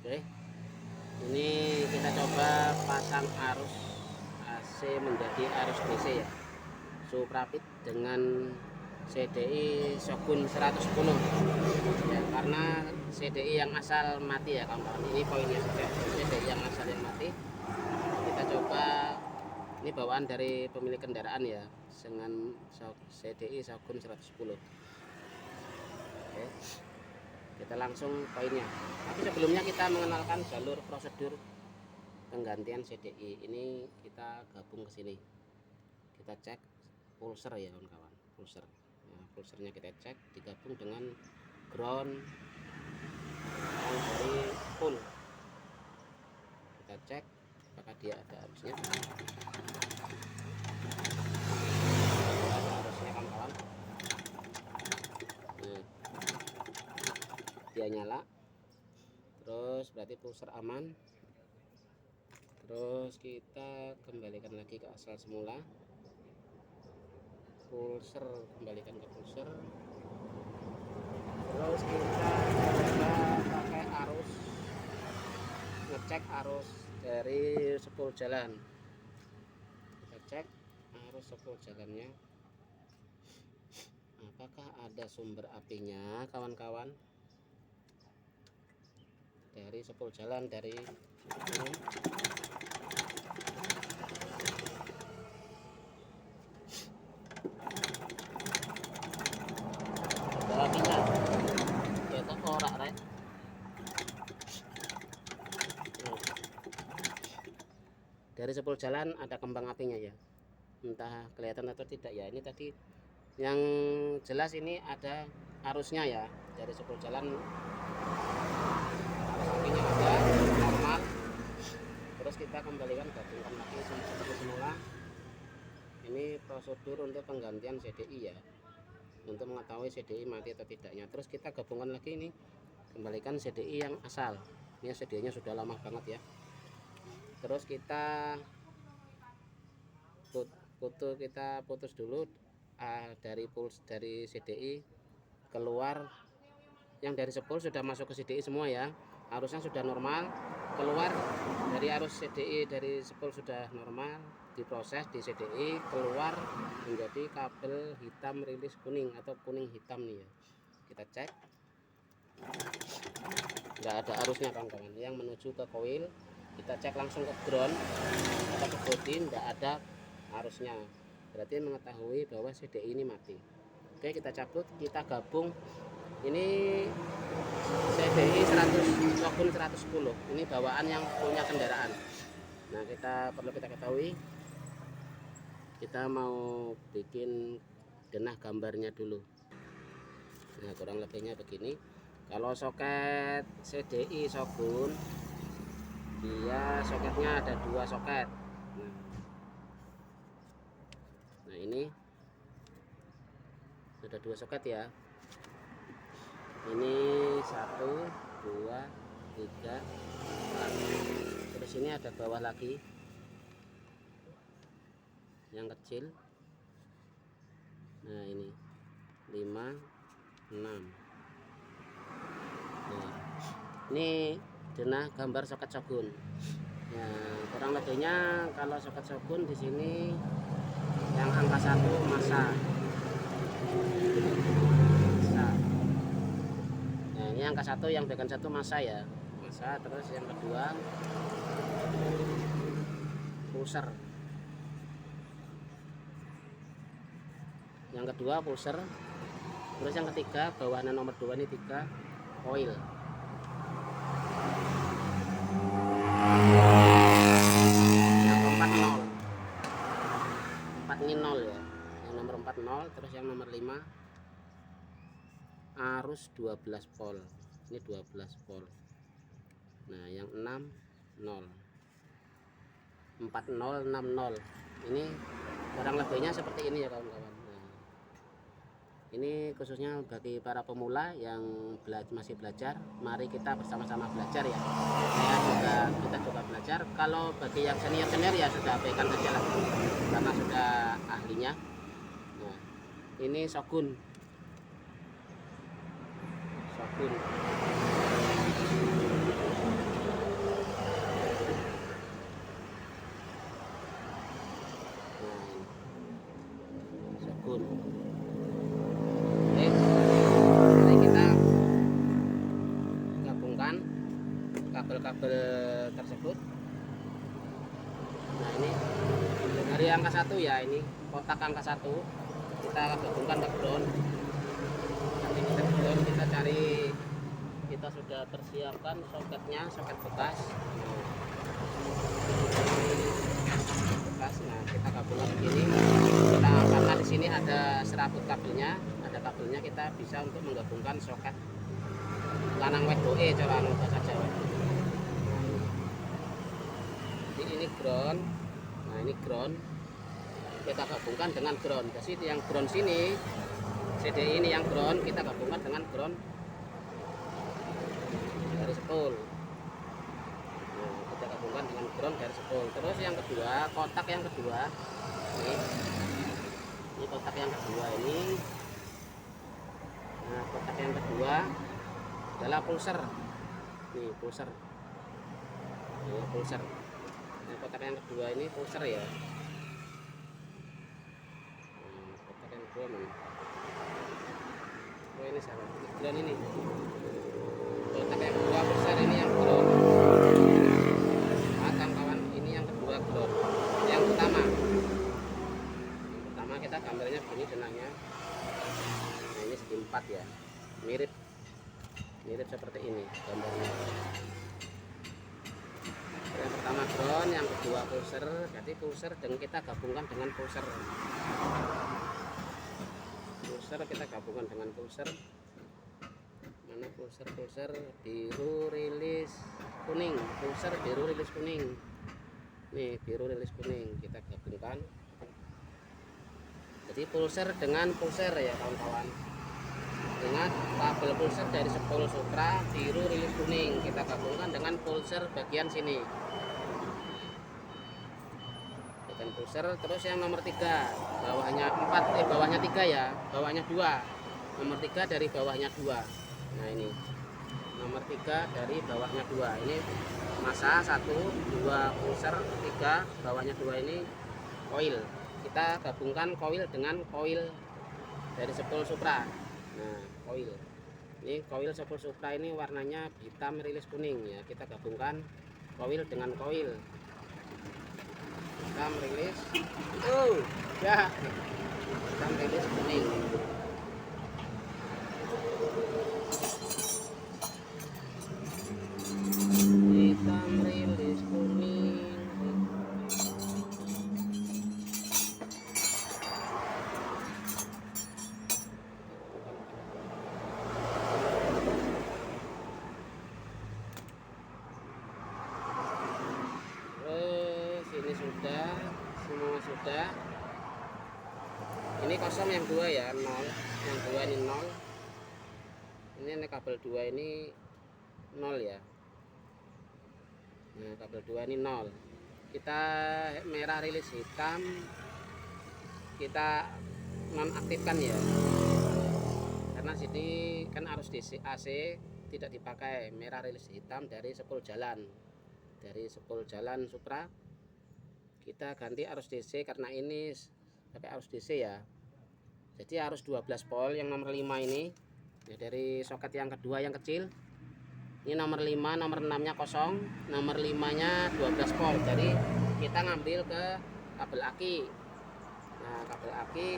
Oke, ini kita coba pasang arus AC menjadi arus DC ya, Suprapit dengan CDI Shogun 110 ya, karena CDI yang asal mati ya kawan-kawan. Ini poinnya saja, CDI yang asal yang mati. Kita coba, ini bawaan dari pemilik kendaraan ya, dengan CDI Shogun 110. Oke, kita langsung poinnya. Tapi sebelumnya kita mengenalkan jalur prosedur penggantian CDI. Ini kita gabung ke sini, kita cek pulser ya kawan-kawan, pulser. Nah, pulsernya kita cek digabung dengan ground yang dari full. Kita cek apakah dia ada arusnya. Ada arusnya kawan-kawan. Nah, dia nyala, terus berarti pulser aman. Terus kita kembalikan lagi ke asal semula, pulser, kembalikan ke pulser. Terus kita coba pakai arus, ngecek arus dari sepul jalan. Kita cek arus sepul jalannya, apakah ada sumber apinya kawan-kawan. Dari sepul jalan, dari ini ada apinya, kita korak rek. Dari sepul jalan ada kembang apinya ya, entah kelihatan atau tidak ya. Ini tadi yang jelas ini ada arusnya ya, dari sepul jalan arus apinya ada normal. Terus kita kembalikan, gabungkan lagi seperti semula. Ini prosedur untuk penggantian CDI ya, untuk mengetahui CDI mati atau tidaknya. Terus kita gabungkan lagi, ini kembalikan CDI yang asal. Ini CDI nya sudah lama banget ya. Terus kita putus dulu dari CDI keluar. Yang dari sepul sudah masuk ke CDI semua ya, arusnya sudah normal. Keluar dari arus CDI dari sepul sudah normal, diproses di CDI, keluar menjadi kabel hitam rilis kuning atau kuning hitam nih ya. Kita cek, nggak ada arusnya kawan-kawan. Yang menuju ke koil, kita cek langsung ke ground atau ke bodi, nggak ada arusnya, berarti mengetahui bahwa CDI ini mati. Oke, kita cabut, kita gabung. Ini CDI 100 Shogun 110, ini bawaan yang punya kendaraan. Nah, perlu kita ketahui, kita mau bikin denah gambarnya dulu. Nah, kurang lebihnya begini. Kalau soket CDI Shogun, dia soketnya ada 2 soket. Nah, ini ada 2 soket ya. Ini 1, 2, 3, 4. Terus ini ada bawah lagi yang kecil. Nah, ini 5, 6. Nah, ini denah gambar soket Shogun. Nah, kurang lebihnya kalau soket Shogun di sini yang angka 1 masa. Nah, ini angka 1, yang bagian 1 masa ya, masa. Terus yang kedua pulser, yang kedua pulser. Terus yang ketiga bawahan nomor 2 ini 3 koil. Yang keempat 0, 4 ini 0 ya, yang nomor 4 0. Terus yang nomor 5 arus 12 volt, ini 12 volt. Nah, yang 6 0, 40 60. Ini barang lebihnya seperti ini ya kawan-kawan. Nah, ini khususnya bagi para pemula yang masih belajar. Mari kita bersama-sama belajar ya. Kita juga belajar. Kalau bagi yang senior ya sudah abaikan saja lah, karena sudah ahlinya. Nah, ini Shogun. kabel-kabel tersebut. Nah ini dari angka 1 ya, ini kotak angka 1 kita gabungkan ke ground. Nanti kita ground, kita cari, kita sudah persiapkan soketnya, soket bekas. Nah kita gabungkan begini, kita karena di sini ada serabut kabelnya, kita bisa untuk menggabungkan soket lanang wedoke cara bahasa Jawa. Jadi ini ground. Nah ini ground, kita gabungkan dengan ground. Jadi yang ground sini CDI ini yang ground kita gabungkan dengan ground dari spool. Nah, kita gabungkan dengan ground dari spool. Terus yang kedua, kotak yang kedua ini kotak yang kedua ini. Nah kotak yang kedua adalah pulser. Nih pulser, nah, pulser. Nah, kotak yang kedua ini pulser ya. Nah, kotak yang kedua nih. Oh ini salah, ground ini. Kotak yang kedua pulser, ini yang ground. Nah, kawan-kawan, ini yang kedua ground. Yang pertama kita gambarnya begini benangnya. Nah ini segi 4 ya, mirip seperti ini gambarnya. Yang pertama ground, yang kedua pulser. Jadi pulser dan kita gabungkan dengan pulser. Kita gabungkan dengan pulser. Mana pulser biru rilis kuning, pulser biru rilis kuning. Nih biru rilis kuning kita gabungkan. Jadi pulser dengan pulser ya kawan-kawan. Ingat, kabel pulser dari spool Supra biru rilis kuning kita gabungkan dengan pulser bagian sini. Bagian pulser. Terus yang nomor 3, bawahnya 4, bawahnya 3 ya, bawahnya 2. Nomor 3 dari bawahnya 2. Nah ini nomor 3 dari bawahnya 2. Ini masa 1, 2 pulser, 3 bawahnya 2 ini koil. Kita gabungkan koil dengan koil dari spool Supra. Nah koil ini, koil spool Supra ini warnanya hitam rilis kuning ya. Kita gabungkan koil dengan koil hitam rilis ya, hitam rilis kuning. Hitam rilis kuning. Ini sudah, semua sudah. Ini kosong yang 2 ya, 0. Yang 2 ini 0. Ini kabel 2 ini 0 ya. Nah kabel 2 ini 0. Kita merah rilis hitam kita nonaktifkan ya, karena sini kan arus DC AC tidak dipakai. Merah rilis hitam dari spool jalan, Supra kita ganti arus DC karena ini pakai arus DC ya. Jadi arus 12 volt yang nomor 5 ini ya, dari soket yang kedua yang kecil. Ini nomor 5, nomor 6 nya kosong, nomor 5 nya 12 volt. Jadi kita ngambil ke kabel aki. Nah kabel aki,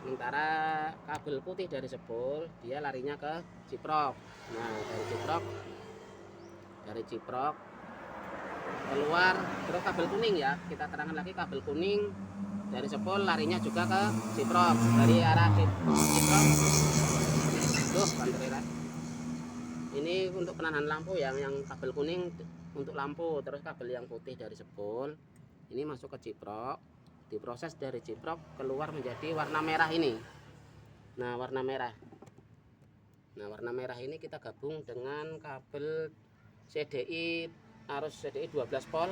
sementara kabel putih dari spool dia larinya ke ciprok. Nah dari ciprok keluar terus kabel kuning ya, kita terangkan lagi, kabel kuning dari spool larinya juga ke ciprok. Dari arah ciprok ini untuk penahan lampu yang kabel kuning untuk lampu. Terus kabel yang putih dari spool ini masuk ke ciprok, diproses dari ciprok keluar menjadi warna merah ini. Nah warna merah ini kita gabung dengan kabel CDI, arus CDI 12 volt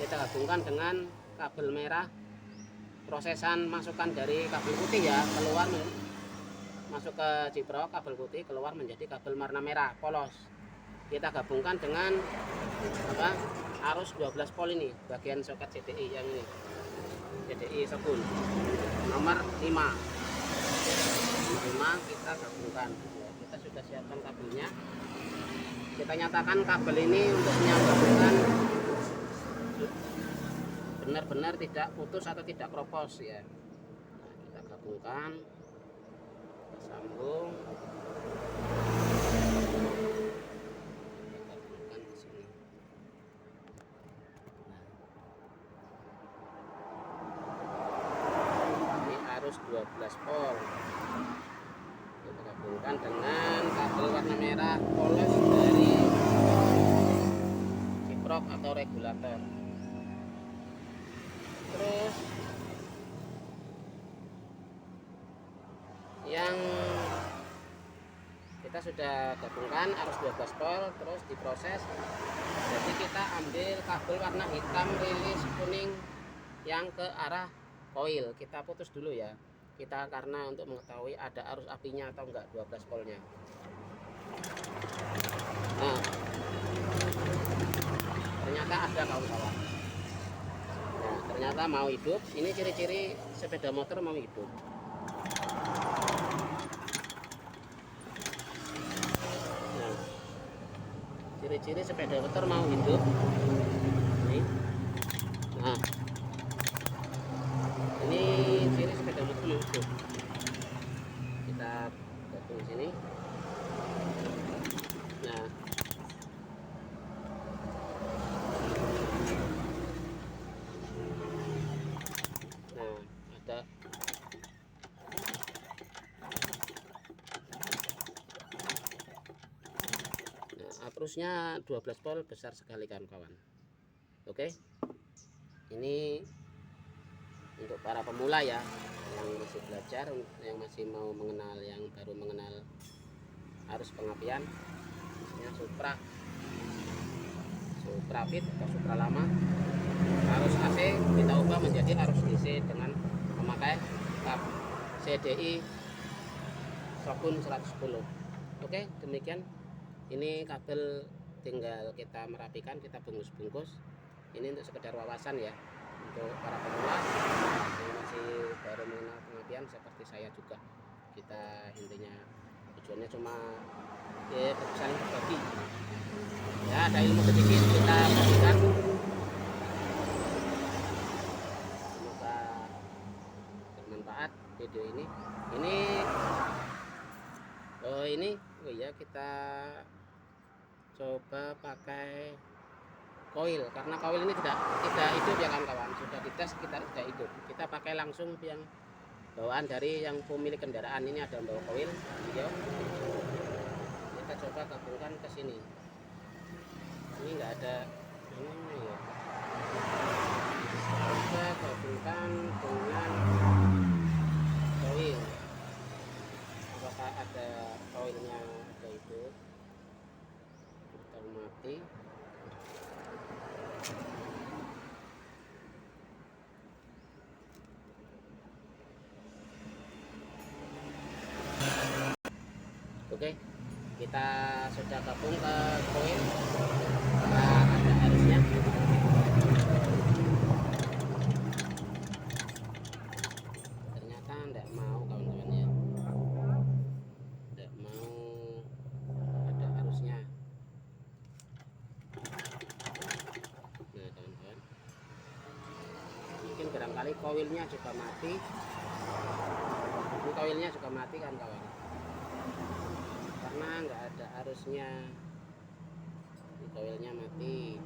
kita gabungkan dengan kabel merah, prosesan masukkan dari kabel putih ya, keluar masuk ke ciprok, kabel putih keluar menjadi kabel warna merah polos. Kita gabungkan dengan arus 12 volt ini, bagian soket CDI yang ini, CDI spool nomor 5 kita gabungkan ya. Kita sudah siapkan kabelnya. kita nyatakan kabel ini untuk menyambungkan benar-benar tidak putus atau tidak kropos ya. Nah, kita gabungkan, kita sambung, kita gabungkan ke sini. Nah, ini arus 12 volt. Kita gabungkan dengan kabel warna merah polos dari kiprok atau regulator. Terus yang kita sudah gabungkan arus 12 volt, terus diproses. Jadi kita ambil kabel warna hitam rilis kuning yang ke arah koil, kita putus dulu ya. Kita karena untuk mengetahui ada arus apinya atau enggak 12 voltnya. Nah, ternyata ada kawan-kawan. Nah, ternyata mau hidup. Ini ciri-ciri sepeda motor mau hidup. Nah, ciri-ciri sepeda motor mau hidup. Ini. Nah, ini ciri sepeda motor mau hidup. Kita gabung di sini. Nah, ada arusnya 12 volt besar sekali kawan-kawan. Oke, ini untuk para pemula ya, yang masih belajar, yang masih mau mengenal, yang baru mengenal arus pengapian, misalnya Suprapit atau Supra lama. Arus AC kita ubah menjadi arus DC dengan memakai tab CDI Shogun 110. Oke, demikian. Ini kabel tinggal kita merapikan, kita bungkus-bungkus. Ini untuk sekedar wawasan ya, untuk para pemula yang masih baru mengenal pengapian seperti saya juga. Kita intinya tujuannya cuma ya saling berbagi ya, ada ilmu sedikit kita bagikan. Semoga bermanfaat video ini. Oh iya, kita coba pakai koil karena koil ini tidak hidup ya kawan-kawan. Sudah dites, kita tidak hidup. Kita pakai langsung yang bawaan dari yang pemilik kendaraan. Ini ada bawa koil hijau. Kita coba gabungkan ke sini. Ini enggak ada ini ya. Coba gabungkan dengan koil. Apakah ada koilnya ada itu? Kita mati. Oke, kita sudah gabung ke koil. Ada arusnya. Ternyata enggak mau kawan-kawan ya. Enggak mau ada arusnya. Nah kawan-kawan, mungkin barangkali koilnya juga mati. Ini koilnya juga mati kan kawan, karena nggak ada arusnya. Ini koilnya mati.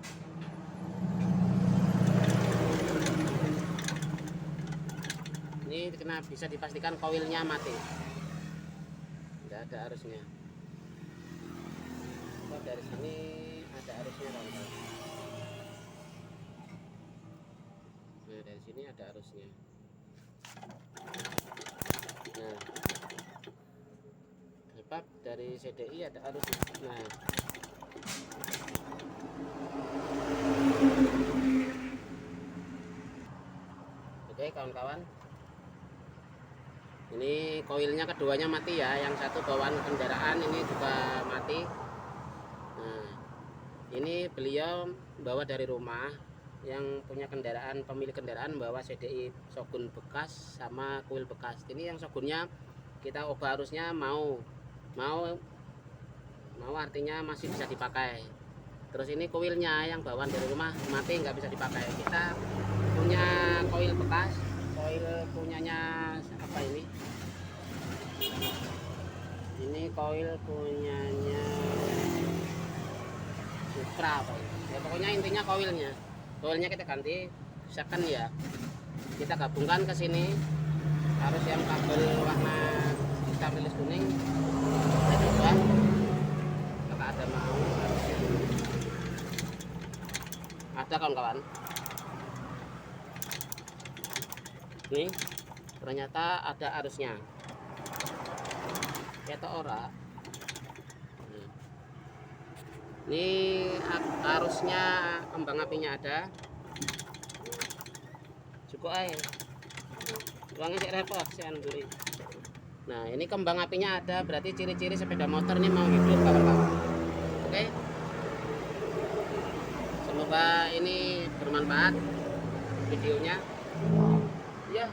Ini kenapa bisa dipastikan koilnya mati, nggak ada arusnya. Oh, dari sini ada arusnya kawan-kawan. Nah dari sini ada arusnya. Nah, sebab dari CDI ada arusnya. Nah, oke kawan-kawan, ini koilnya keduanya mati ya. Yang satu bawaan kendaraan ini juga mati. Nah, ini beliau bawa dari rumah. Yang punya kendaraan, pemilik kendaraan bawa CDI Shogun bekas sama kuil bekas. Ini yang Shogunnya kita ubah arusnya mau mau artinya masih bisa dipakai. Terus ini koilnya yang bawaan dari rumah mati, nggak bisa dipakai. Kita punya koil bekas, koil punyanya apa ini koil punyanya Supra apa ini ya, pokoknya intinya koilnya kita ganti second ya, kita gabungkan ke sini. Harus yang kabel warna hitam rilis kuning, kita coba apakah ada mau harusnya ada kawan-kawan. Nih ternyata ada arusnya, ketok ora. Ini arusnya, kembang apinya ada, cukup aja uangnya sih repot sih anduri. Nah ini kembang apinya ada, berarti ciri-ciri sepeda motor ini mau hidup kawan-kawan. Oke, semoga ini bermanfaat videonya ya.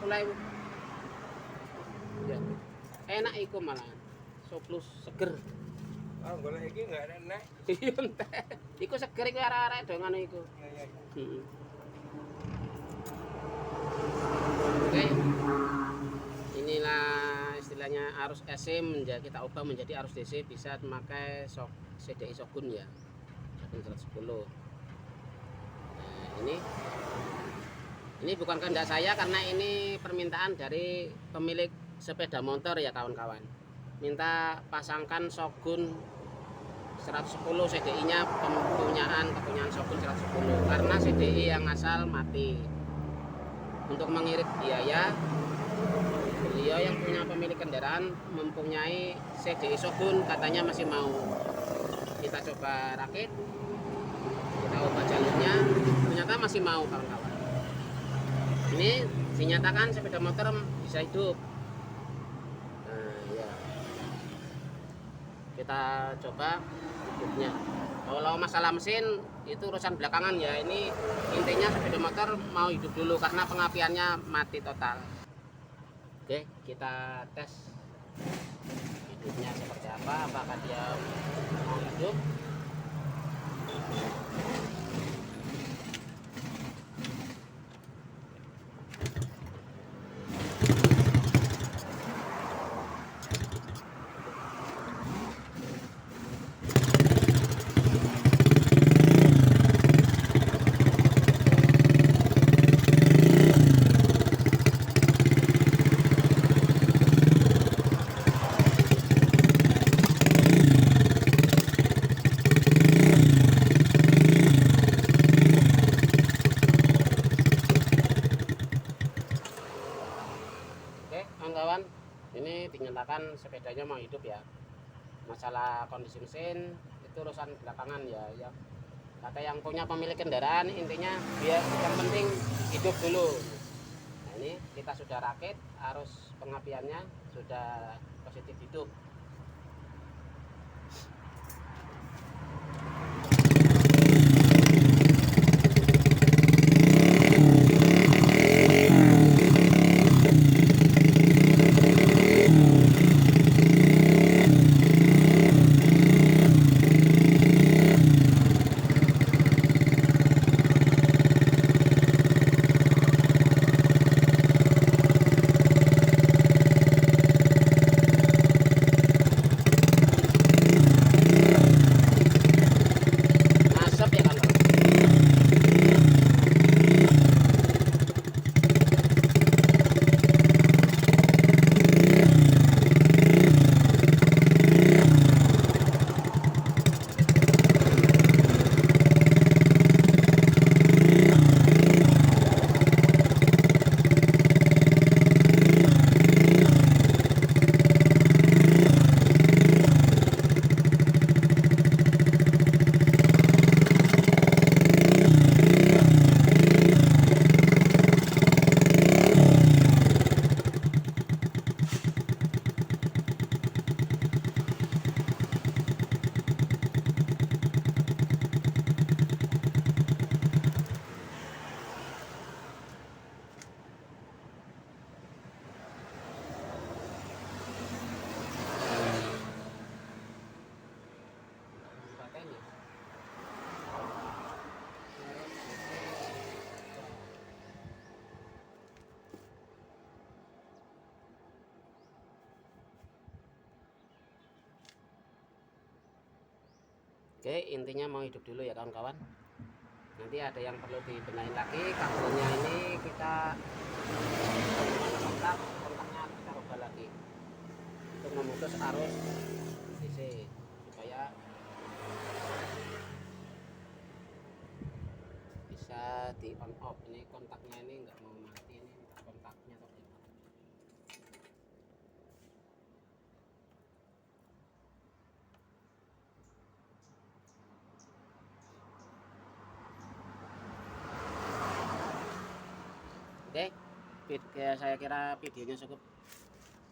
10.000 ya, enak iku malah surplus seger. Ah, golek iki enggak enak. Iya entek. Iku seger iku arek-arek dongan iku. Iya. Oke. Inilah istilahnya arus AC kita ubah menjadi arus DC, bisa memakai CDI Shogun ya. Shogun 110. Nah, ini bukan kehendak saya karena ini permintaan dari pemilik sepeda motor ya kawan-kawan. Minta pasangkan Shogun 110 CDI-nya, kepunyaan Shogun 110 karena CDI yang asal mati. Untuk mengirit biaya, beliau yang punya pemilik kendaraan mempunyai CDI Shogun, katanya masih mau. Kita coba rakit, kita ubah jalurnya, ternyata masih mau kawan-kawan. Ini dinyatakan sepeda motor bisa hidup. Nah ya, kita coba hidupnya. Kalau masalah mesin itu urusan belakangan ya. Ini intinya sepeda motor mau hidup dulu karena pengapiannya mati total. Oke, kita tes hidupnya seperti apa, apakah dia mau hidup. Kawan-kawan, ini dinyatakan sepedanya mau hidup ya. Masalah kondisi mesin itu urusan belakangan ya. Kata yang punya pemilik kendaraan, intinya biar yang penting hidup dulu. Nah ini kita sudah rakit, arus pengapiannya sudah positif hidup. ini. Oke, intinya mau hidup dulu ya kawan-kawan. Nanti ada yang perlu dibenahin lagi. Kabelnya ini kita kontaknya kita rubah lagi untuk memutus arus DC supaya bisa di on off. Ini kontaknya ini nggak mau mati, ini kontaknya tuh. Oke, saya kira videonya cukup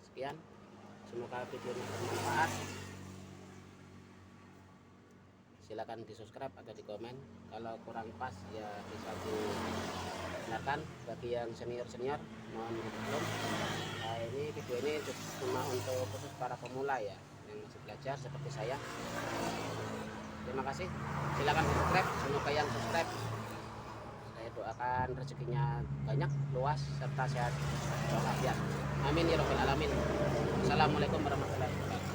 sekian. Semoga videonya bermanfaat. Silakan di subscribe atau di komen. Kalau kurang pas ya bisa dibenarkan. Bagi yang senior mohon dimaklum. Nah, ini video ini cuma untuk khusus para pemula ya, yang masih belajar seperti saya. Terima kasih. Silakan di subscribe. Semoga yang subscribe, saya doakan rezekinya banyak, luas, serta sehat walafiat. Amin ya rabbal alamin. Assalamualaikum warahmatullahi wabarakatuh.